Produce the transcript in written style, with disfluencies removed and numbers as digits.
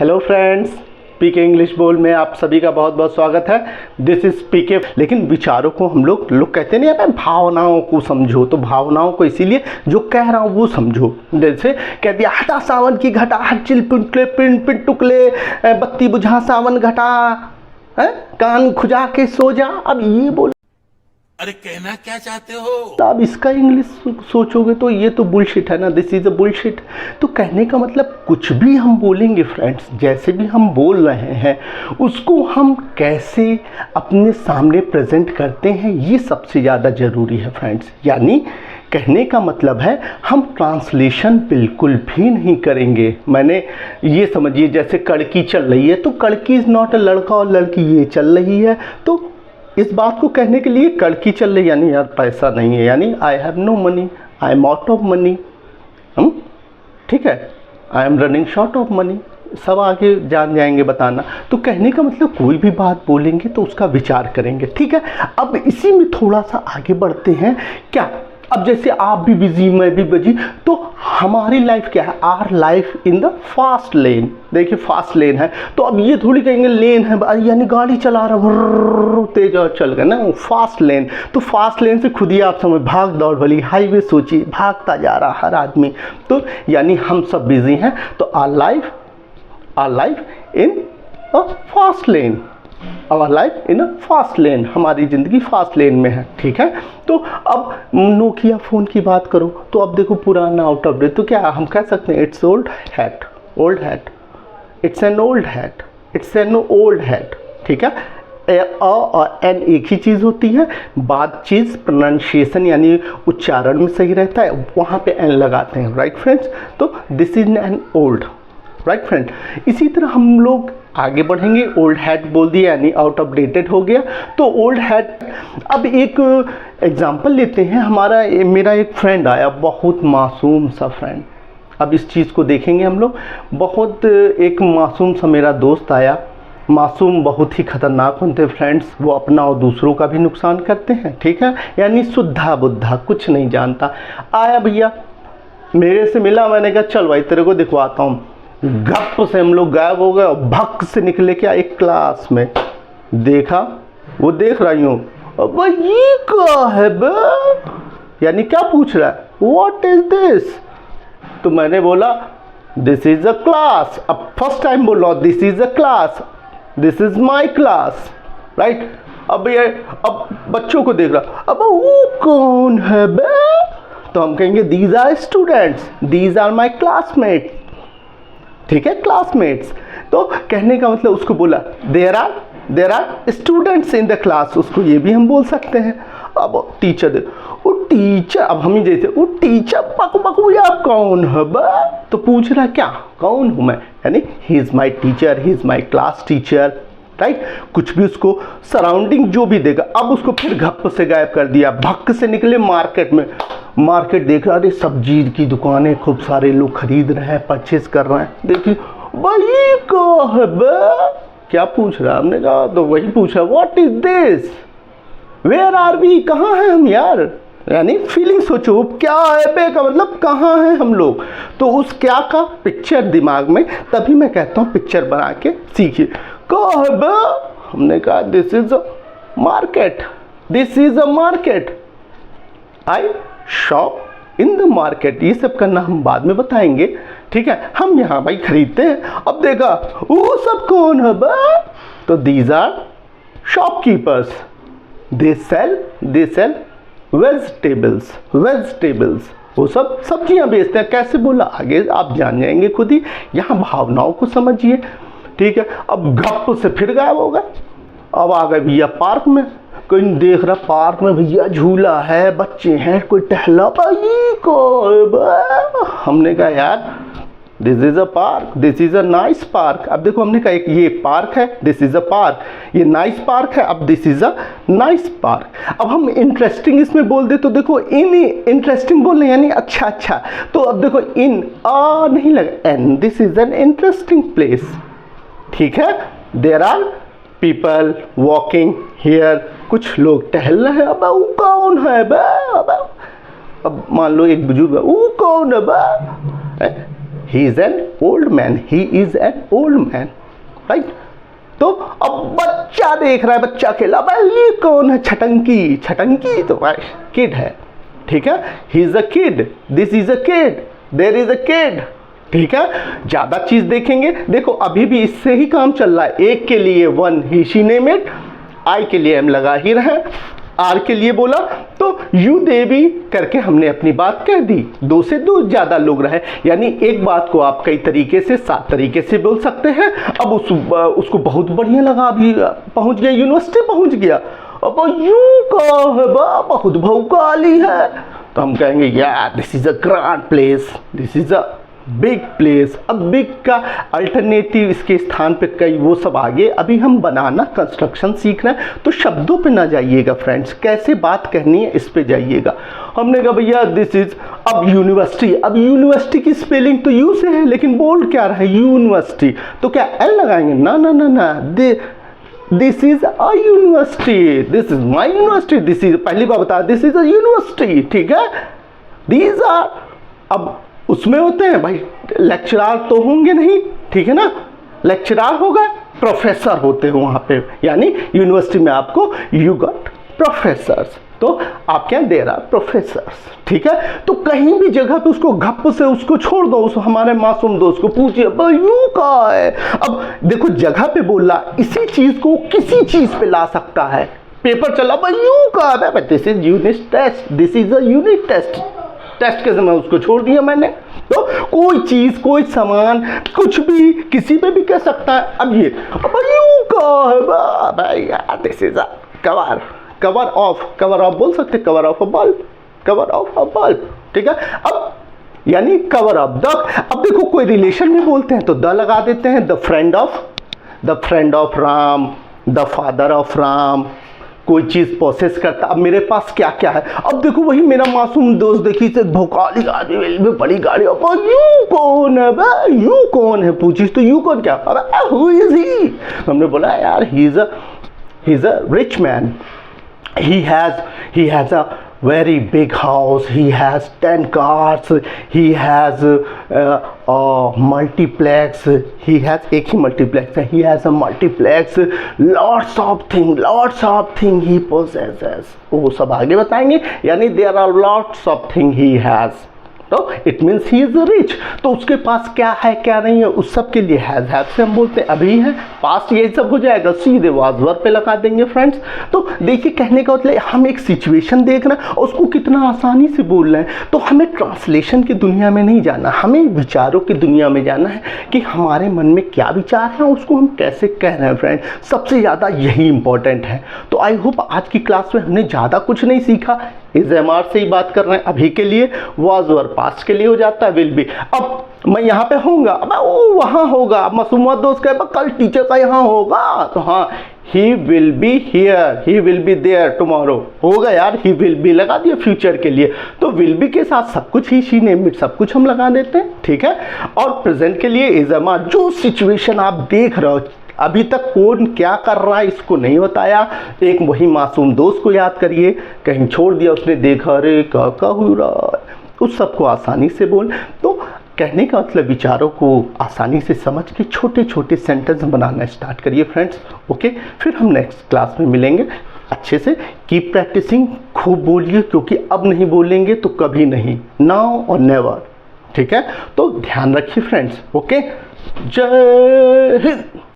Hello friends, पीके English बोल में आप सभी का बहुत बहुत स्वागत है। दिस इज़ पीके। लेकिन विचारों को हम लोग कहते नहीं है भावनाओं को समझो, तो भावनाओं को इसीलिए जो कह रहा हूँ वो समझो। जैसे कह दिया हटा सावन की घटा, हट चिल पिंटले पिंट पिंट टुकले, बत्ती बुझा सावन घटा, कान खुजा के सो जा। अब ये बोल, अरे कहना क्या चाहते हो? अब इसका इंग्लिश सोचोगे तो ये तो बुलशिट है ना, दिस इज अ बुलशिट। तो कहने का मतलब कुछ भी हम बोलेंगे फ्रेंड्स, जैसे भी हम बोल रहे हैं उसको हम कैसे अपने सामने प्रेजेंट करते हैं, ये सबसे ज़्यादा ज़रूरी है फ्रेंड्स। यानी कहने का मतलब है हम ट्रांसलेशन बिल्कुल भी नहीं करेंगे। मैंने ये समझिए जैसे कड़की चल रही है तो कड़की इज़ नॉट अ लड़का और लड़की ये चल रही है, तो इस बात को कहने के लिए कड़की चल रही यानी यार पैसा नहीं है, यानी I have no money, I am out of money. ठीक है, I am running short of money, सब आगे जान जाएंगे बताना। तो कहने का मतलब कोई भी बात बोलेंगे तो उसका विचार करेंगे। ठीक है, अब इसी में थोड़ा सा आगे बढ़ते हैं। क्या अब जैसे आप भी बिजी, मैं भी बिजी, तो हमारी लाइफ क्या है? Are life in the fast lane. देखिए फास्ट लेन है तो अब ये थोड़ी कहेंगे लेन है यानी गाड़ी चला रहा तेज और चल गए ना, फास्ट लेन। तो फास्ट लेन से खुद ही आप समझ, भाग दौड़ वाली हाईवे सोचिए, भागता जा रहा हर आदमी। तो यानी हम सब बिजी हैं, तो are life in a fast lane, our life in a fast lane, हमारी ज़िंदगी फास्ट लेन में है। ठीक है, तो अब नोकिया फ़ोन की बात करो तो अब देखो पुराना, आउट ऑफ डेट, तो क्या हम कह सकते हैं it's old hat, it's an old hat, it's an old hat. ठीक है, और एन एक ही चीज़ होती है, बात चीज़ प्रोनाउंसिएशन यानी उच्चारण में सही रहता है, वहाँ पे एन लगाते हैं। राइट फ्रेंड्स, तो this is an old, right friend. इसी तरह हम लोग आगे बढ़ेंगे। ओल्ड हैट बोल दिया यानी आउट ऑफ डेटेड हो गया, तो ओल्ड हैट। अब एक एग्जांपल लेते हैं, मेरा एक फ्रेंड आया, बहुत मासूम सा फ्रेंड। अब इस चीज़ को देखेंगे हम लोग, बहुत एक मासूम सा मेरा दोस्त आया। मासूम बहुत ही खतरनाक होते हैं फ्रेंड्स, वो अपना और दूसरों का भी नुकसान करते हैं। ठीक है, यानी शुद्धा बुद्धा, कुछ नहीं जानता। आया भैया, मेरे से मिला, मैंने कहा चल भाई तेरे को दिखवाता हूँ। गप से हम लोग गायब हो गए और भक से निकले क्या एक क्लास में। देखा, वो देख रही हूँ, अब ये क्या है बे, यानी क्या पूछ रहा है, व्हाट इज दिस। तो मैंने बोला दिस इज अ क्लास। अब फर्स्ट टाइम बोल रहा हूँ this is a class, this is my class, right. अब ये अब बच्चों को देख रहा, अब वो कौन है बे, तो हम कहेंगे these are students, these are my classmate. ठीक है, क्लासमेट्स। तो कहने का मतलब उसको बोला there are students in the class, उसको ये भी हम बोल सकते हैं। अब टीचर वो टीचर, अब हम ही जैसे वो टीचर बकू या कौन है बा, तो पूछ रहा क्या कौन हूँ मैं, यानी he is my teacher, he is my class teacher, right. कुछ भी उसको सराउंडिंग जो भी देगा। अब उसको फिर घप से गायब कर दिया, भक्क से निकले मार्केट में। मार्केट देख रहा, अरे सब्जी की दुकानें, खूब सारे लोग खरीद रहे हैं, परचेज कर रहे हैं। देखिए भाई क्या पूछ रहा, हमने कहा तो वही पूछा what is this, where are we, कहाँ हैं हम यार, यानी फीलिंग सोचो क्या है बे का मतलब कहाँ हैं हम लोग। तो उस क्या का पिक्चर दिमाग में, तभी मैं कहता हूँ पिक्चर बना के सीखिए। कहाँ है बे, हमने कहा this is a market, this is a market, I shop in the market. ये सब करना हम बाद में बताएंगे। ठीक है, हम यहाँ भाई खरीदते हैं। अब देखा वो सब कौन है बे, तो these are shopkeepers, they sell vegetables, वो सब सब्जियां बेचते हैं। कैसे बोला आगे आप जान जाएंगे खुद ही, यहाँ भावनाओं को समझिए। ठीक है, अब गप से फिर गायब हो गए। अब आ गए भैया पार्क में, कोई देख रहा पार्क में भैया झूला है, बच्चे हैं, कोई टहला भाई को। हमने कहा यार this is a park, this is a nice park. अब देखो हमने कहा एक ये पार्क है, दिस इज अ पार्क, ये नाइस पार्क है, अब this is a nice park. अब हम इंटरेस्टिंग इसमें बोल दे तो देखो इन इंटरेस्टिंग बोल रहे यानी अच्छा अच्छा, तो अब देखो इन आ नहीं लगा, an, this is an interesting place. ठीक है, there are people walking here, कुछ लोग टहल रहे हैं। अब वो कौन है बे, अब मान लो एक बुजुर्ग है, वो कौन है बे, he is an old man, he is an old man, right. तो अब बच्चा देख रहा है, बच्चा खेला, भाई ये कौन है, छटंकी, छटंकी तो भाई किड है, ठीक है, he is a kid, this is a kid, there is a kid, ठीक है। ज्यादा चीज देखेंगे, देखो अभी भी इससे ही काम चल रहा है, एक के लिए one he she name it, I के लिए हम लगा ही रहे, आर के लिए बोला तो यू दे भी करके हमने अपनी बात कह दी, दो से दो ज्यादा लोग रहे, यानी एक बात को आप कई तरीके से, 7 तरीके से बोल सकते हैं। अब उसको बहुत बढ़िया लगा, अभी पहुंच गया, यूनिवर्सिटी पहुंच गया, अब यू का है बा बहुत भौकाली है, तो हम कहेंगे यार this is a grand place, this is a big place. अब बिग का अल्टरनेटिव इसके स्थान पे कई वो सब आगे, अभी हम बनाना कंस्ट्रक्शन सीख रहे हैं, तो शब्दों पे ना जाइएगा फ्रेंड्स, कैसे बात कहनी है इस पे जाइएगा। हमने कहा भैया दिस इज, अब यूनिवर्सिटी, अब यूनिवर्सिटी की स्पेलिंग तो यू से है, लेकिन बोल क्या रहा है यूनिवर्सिटी, तो क्या एल लगाएंगे, ना ना ना ना, this is a university, this is my university, this is, पहली बार बता, दिस इज अ यूनिवर्सिटी, ठीक है। दीज आर, अब उसमें होते हैं भाई लेक्चरार तो होंगे नहीं, ठीक है ना, लेक्चरार होगा, प्रोफेसर होते हैं वहाँ पे, यानी यूनिवर्सिटी में आपको यू गॉट प्रोफेसर्स, तो आप क्या दे रहा प्रोफेसर्स, ठीक है। तो कहीं भी जगह पे उसको घप से उसको छोड़ दो, उस हमारे मासूम दोस्त को पूछिए यू का है, अब देखो जगह पे बोला, इसी चीज को किसी चीज पे ला सकता है, पेपर चला यू का है, this is unit test, this is a unit test, test के समय उसको छोड़ दिया मैंने, तो कोई चीज, कोई सामान, कुछ भी किसी पे भी कह सकता है। अब ये यू का भाई यार, this is a cover, cover of बोल सकते, cover of a bulb, cover of a bulb, ठीक है। अब यानी कवर ऑफ द, अब देखो कोई रिलेशन में बोलते हैं तो द लगा देते हैं, the friend of Ram, the father of Ram, कोई चीज प्रोसेस करता। अब मेरे पास क्या क्या है, अब देखो वही मेरा मासूम दोस्त, देखिए से भोकाली आदमी में बड़ी गाड़ी, अब यू कौन है बे, यू कौन है पूछिस तो यू कौन क्या, अरे हु इज ही, हमने बोला यार ही is a rich man, he has a very big house, he has 10 cars, he has a multiplex, he has एक ही multiplex है, he has a multiplex, lots of thing he possesses, वो सब आगे बताएंगे, यानी there are lots of thing he has, तो it means he is rich, तो उसके पास क्या है क्या नहीं है, उस सब के लिए हैज से हम बोलते हैं, अभी है पास्ट यही सब हो जाएगा, सीधे वाज वर्ब पे लगा देंगे फ्रेंड्स। तो देखिए कहने का मतलब हम एक सिचुएशन देख रहे हैं और उसको कितना आसानी से बोल रहे हैं, तो हमें ट्रांसलेशन की दुनिया में नहीं जाना, हमें विचारों की दुनिया में जाना है कि हमारे मन में क्या विचार है, उसको हम कैसे कह रहे हैं फ्रेंड, सबसे ज़्यादा यही इंपॉर्टेंट है। तो आई होप आज की क्लास में हमने ज़्यादा कुछ नहीं सीखा, इज एम आर से ही बात कर रहे हैं अभी के लिए, वाज वर्ब पास्ट के लिए हो जाता है, विल बी, अब मैं यहाँ पे होऊंगा, अब वो वहाँ होगा, मासूम दोस्त कहे कल टीचर का यहाँ होगा, तो हाँ he will be here, he will be there tomorrow, होगा यार, ही विल बी लगा दिया फ्यूचर के लिए, तो विल बी के साथ सब कुछ ही शी नेम इट सब कुछ हम लगा देते हैं, ठीक है। और प्रेजेंट के लिए इज एम आर, जो सिचुएशन आप देख रहे हो, अभी तक कौन क्या कर रहा है इसको नहीं बताया, एक वही मासूम दोस्त को याद करिए, कहीं छोड़ दिया उसने, देखा अरे क्या हो रहा है, उस सबको आसानी से बोल, तो कहने का मतलब विचारों को आसानी से समझ के छोटे छोटे सेंटेंस बनाना स्टार्ट करिए फ्रेंड्स, ओके। फिर हम नेक्स्ट क्लास में मिलेंगे, अच्छे से कीप प्रैक्टिसिंग, खूब बोलिए, क्योंकि अब नहीं बोलेंगे तो कभी नहीं, नाउ और नेवर, ठीक है। तो ध्यान रखिए फ्रेंड्स, ओके। जय हिंद।